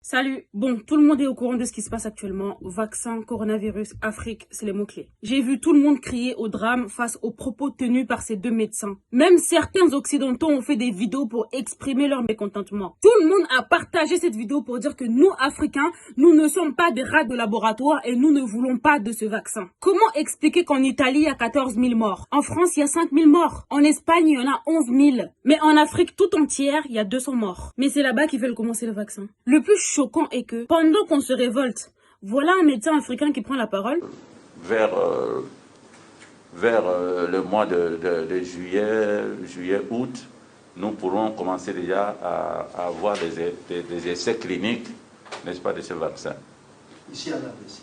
Salut. Bon, tout le monde est au courant de ce qui se passe actuellement. Vaccin, coronavirus, Afrique, c'est les mots-clés. J'ai vu tout le monde crier au drame face aux propos tenus par ces deux médecins. Même certains occidentaux ont fait des vidéos pour exprimer leur mécontentement. Tout le monde a partagé cette vidéo pour dire que nous, Africains, nous ne sommes pas des rats de laboratoire et nous ne voulons pas de ce vaccin. Comment expliquer qu'en Italie, il y a 14 000 morts? En France, il y a 5 000 morts. En Espagne, il y en a 11 000. Mais en Afrique tout entière, il y a 200 morts. Mais c'est là-bas qu'ils veulent commencer le vaccin. Le plus choquant est que, pendant qu'on se révolte, voilà un médecin africain qui prend la parole. Vers le mois de juillet, août, nous pourrons commencer déjà à avoir des essais cliniques, n'est-ce pas, de ce vaccin. Ici à l'APC.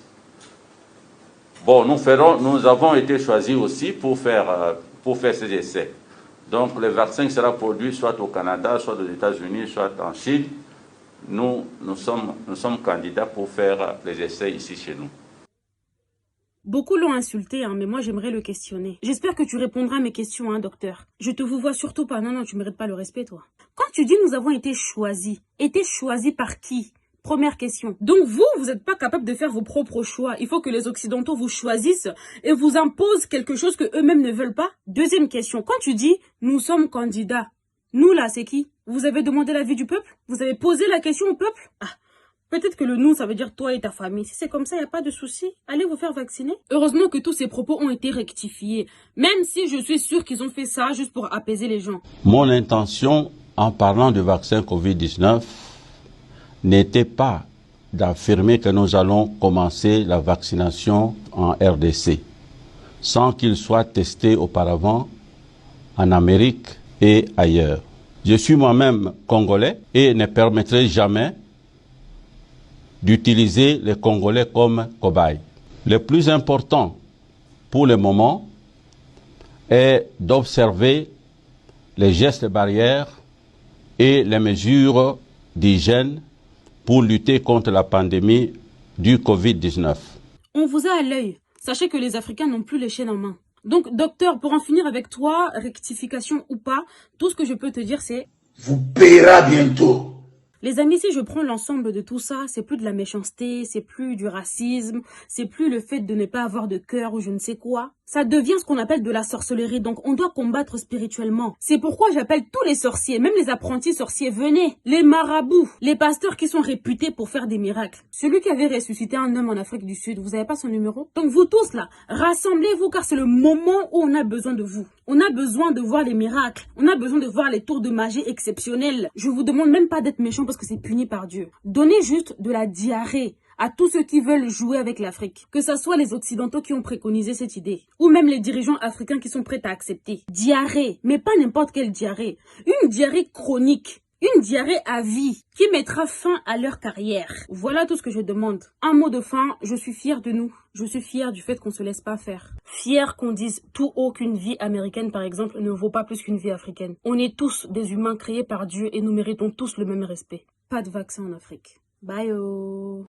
Bon, nous avons été choisis aussi pour faire ces essais. Donc le vaccin sera produit soit au Canada, soit aux États-Unis, soit en Chine. Nous sommes candidats pour faire les essais ici chez nous. Beaucoup l'ont insulté, mais moi j'aimerais le questionner. J'espère que tu répondras à mes questions, docteur. Je te vous vois surtout pas. Non, tu mérites pas le respect, toi. Quand tu dis nous avons été choisis par qui? Première question. Donc vous n'êtes pas capable de faire vos propres choix. Il faut que les Occidentaux vous choisissent et vous imposent quelque chose que eux-mêmes ne veulent pas. Deuxième question. Quand tu dis nous sommes candidats, nous là, c'est qui? Vous avez demandé l'avis du peuple? Vous avez posé la question au peuple? Peut-être que le nous, ça veut dire toi et ta famille. Si c'est comme ça, il n'y a pas de souci. Allez vous faire vacciner. Heureusement que tous ces propos ont été rectifiés. Même si je suis sûre qu'ils ont fait ça juste pour apaiser les gens. Mon intention, en parlant du vaccin Covid-19, n'était pas d'affirmer que nous allons commencer la vaccination en RDC, sans qu'il soit testé auparavant en Amérique et ailleurs. Je suis moi-même congolais et ne permettrai jamais d'utiliser les Congolais comme cobayes. Le plus important pour le moment est d'observer les gestes barrières et les mesures d'hygiène pour lutter contre la pandémie du Covid-19. On vous a à l'œil. Sachez que les Africains n'ont plus les chaînes en main. Donc, docteur, pour en finir avec toi, rectification ou pas, tout ce que je peux te dire, c'est... Vous payera bientôt. Les amis, si je prends l'ensemble de tout ça, c'est plus de la méchanceté, c'est plus du racisme, c'est plus le fait de ne pas avoir de cœur ou je ne sais quoi. Ça devient ce qu'on appelle de la sorcellerie, donc on doit combattre spirituellement. C'est pourquoi j'appelle tous les sorciers, même les apprentis sorciers, venez. Les marabouts, les pasteurs qui sont réputés pour faire des miracles. Celui qui avait ressuscité un homme en Afrique du Sud, vous avez pas son numéro? Donc vous tous là, rassemblez-vous car c'est le moment où on a besoin de vous. On a besoin de voir les miracles, on a besoin de voir les tours de magie exceptionnels. Je vous demande même pas d'être méchant parce que c'est puni par Dieu. Donnez juste de la diarrhée à tous ceux qui veulent jouer avec l'Afrique. Que ce soit les Occidentaux qui ont préconisé cette idée, ou même les dirigeants africains qui sont prêts à accepter. Diarrhée, mais pas n'importe quelle diarrhée. Une diarrhée chronique. Une diarrhée à vie qui mettra fin à leur carrière. Voilà tout ce que je demande. Un mot de fin, je suis fière de nous. Je suis fière du fait qu'on se laisse pas faire. Fière qu'on dise tout haut qu'une vie américaine, par exemple, ne vaut pas plus qu'une vie africaine. On est tous des humains créés par Dieu et nous méritons tous le même respect. Pas de vaccin en Afrique. Bye oh.